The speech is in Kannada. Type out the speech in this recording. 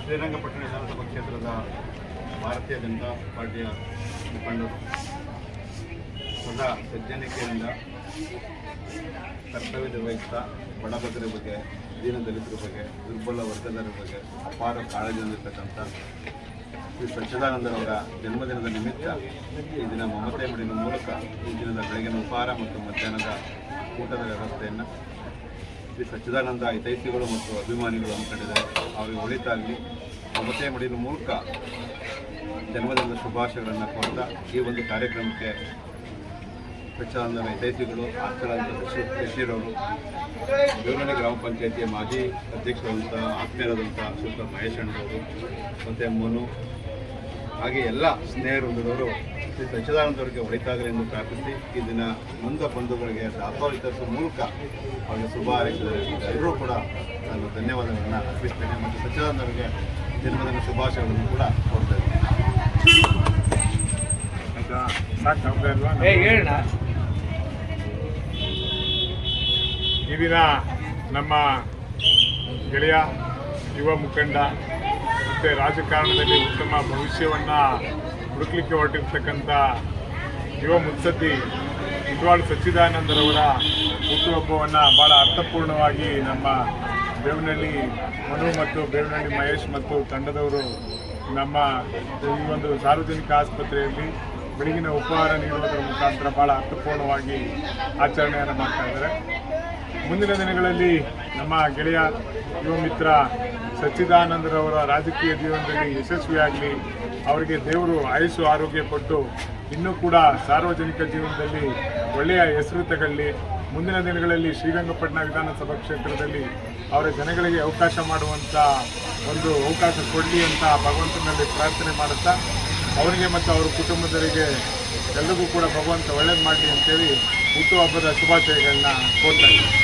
ಶ್ರೀರಂಗಪಟ್ಟಣ ವಿಧಾನಸಭಾ ಕ್ಷೇತ್ರದ ಭಾರತೀಯ ಜನತಾ ಪಾರ್ಟಿಯ ಮುಖಂಡರು ಸದಾ ಸಜ್ಜನಿಕೆಯಿಂದ ಕರ್ತವ್ಯ ನಿರ್ವಹಿಸ್ತಾ ಬಡಬಗರ ಬಗ್ಗೆ, ದೀನದಲಿತರ ಬಗ್ಗೆ, ದುರ್ಬಲ ವರ್ಗದವರ ಬಗ್ಗೆ ಅಪಾರ ಕಾಳಜಿ ಹೊಂದಿರತಕ್ಕಂಥ ಶ್ರೀ ಸಚ್ಚಿದಾನಂದರವರ ಜನ್ಮದಿನದ ನಿಮಿತ್ತ ಈ ದಿನ ಮಮತೆ ಮಡಿನ ಮೂಲಕ ಈ ದಿನದ ಬೆಳಗಿನ ಉಪಹಾರ ಮತ್ತು ಮಧ್ಯಾಹ್ನದ ಊಟದ ವ್ಯವಸ್ಥೆಯನ್ನು ಶ್ರೀ ಸಚ್ಚಿದಾನಂದ ಹಿತೈಷಿಗಳು ಮತ್ತು ಅಭಿಮಾನಿಗಳು ಹಮ್ಮಿಕೊಂಡಿದ್ದಾರೆ. ಅವರಿಗೆ ಒಳಿತಾಗಲಿ. ಮಮತೆ ಮಡಿನ ಮೂಲಕ ಜನ್ಮದಿನದ ಶುಭಾಶಯಗಳನ್ನು ಕೊಡ್ತಾ ಈ ಒಂದು ಕಾರ್ಯಕ್ರಮಕ್ಕೆ ಸಚ್ಚಿದಾನಂದ ಹಿತೈಷಿಗಳು ಆಸ್ಕರಾಂತ ಶಶಿರವರು, ದೇವನಹಳ್ಳಿ ಗ್ರಾಮ ಪಂಚಾಯಿತಿಯ ಮಾಜಿ ಅಧ್ಯಕ್ಷರಾದಂಥ ಆತ್ಮೀಯರಾದಂಥ ಶ್ರೀಯುತ ಮಹೇಶ್ ಅಣ್ಣವರು ಮತ್ತು ಮನು ಹಾಗೆ ಎಲ್ಲ ಸ್ನೇಹಿತರು ಶ್ರೀ ಸಚ್ಚಿದಾನಂದವರಿಗೆ ಒಳಿತಾಗಲಿ ಎಂದು ಪ್ರಾರ್ಥಿಸಿ ಈ ದಿನ ನೊಂದ ಬಂಧುಗಳಿಗೆ ದಾಸೋಹ ವಿತರಿಸುವ ಮೂಲಕ ಅವರಿಗೆ ಶುಭ ಹಾರೈಸಿದರೆ ಎಲ್ಲರೂ ಕೂಡ ನಾನು ಧನ್ಯವಾದಗಳನ್ನು ಅರ್ಪಿಸ್ತೇನೆ ಮತ್ತು ಸಚ್ಚಿದಾನಂದವರಿಗೆ ಜನ್ಮದಿನ ಶುಭಾಶಯಗಳನ್ನು ಕೂಡ ಕೊಡ್ತಾ ಇದ್ದೀನಿ. ಈ ದಿನ ನಮ್ಮ ಗೆಳೆಯ ಯುವ ಮುಖಂಡ ಮತ್ತು ರಾಜಕಾರಣದಲ್ಲಿ ಉತ್ತಮ ಭವಿಷ್ಯವನ್ನು ಹುಡುಕಲಿಕ್ಕೆ ಹೊರಟಿರ್ತಕ್ಕಂಥ ಯುವ ಮುತ್ಸದ್ದಿ ಇದ್ವಾಳ ಸಚ್ಚಿದಾನಂದರವರ ಹುಟ್ಟುಹಬ್ಬವನ್ನು ಭಾಳ ಅರ್ಥಪೂರ್ಣವಾಗಿ ನಮ್ಮ ಬೇವನಹಳ್ಳಿ ಮನು ಮತ್ತು ಬೇವನಹಳ್ಳಿ ಮಹೇಶ್ ಮತ್ತು ತಂಡದವರು ನಮ್ಮ ಈ ಒಂದು ಸಾರ್ವಜನಿಕ ಆಸ್ಪತ್ರೆಯಲ್ಲಿ ಬೆಳಗಿನ ಉಪಹಾರ ನೀಡುವುದರ ಮುಖಾಂತರ ಭಾಳ ಅರ್ಥಪೂರ್ಣವಾಗಿ ಆಚರಣೆಯನ್ನು ಮಾಡ್ತಾ ಇದ್ದಾರೆ. ಮುಂದಿನ ದಿನಗಳಲ್ಲಿ ನಮ್ಮ ಗೆಳೆಯ ಯುವ ಮಿತ್ರ ಸಚ್ಚಿದಾನಂದರವರ ರಾಜಕೀಯ ಜೀವನದಲ್ಲಿ ಯಶಸ್ವಿಯಾಗಲಿ, ಅವರಿಗೆ ದೇವರು ಆಯುಷು ಆರೋಗ್ಯ ಕೊಟ್ಟು ಇನ್ನೂ ಕೂಡ ಸಾರ್ವಜನಿಕ ಜೀವನದಲ್ಲಿ ಒಳ್ಳೆಯ ಹೆಸರು ತಗೊಳ್ಳಿ. ಮುಂದಿನ ದಿನಗಳಲ್ಲಿ ಶ್ರೀರಂಗಪಟ್ಟಣ ವಿಧಾನಸಭಾ ಕ್ಷೇತ್ರದಲ್ಲಿ ಅವರ ಜನಗಳಿಗೆ ಅವಕಾಶ ಮಾಡುವಂಥ ಒಂದು ಅವಕಾಶ ಕೊಡಲಿ ಅಂತ ಭಗವಂತನಲ್ಲಿ ಪ್ರಾರ್ಥನೆ ಮಾಡುತ್ತಾ ಅವರಿಗೆ ಮತ್ತು ಅವರ ಕುಟುಂಬದವರಿಗೆ ಎಲ್ಲರಿಗೂ ಕೂಡ ಭಗವಂತ ಒಳ್ಳೇದು ಮಾಡಲಿ ಅಂತೇಳಿ ಹುಟ್ಟುಹಬ್ಬದ ಶುಭಾಶಯಗಳನ್ನ ಕೋರ್ತಾ ಇದ್ದೀನಿ.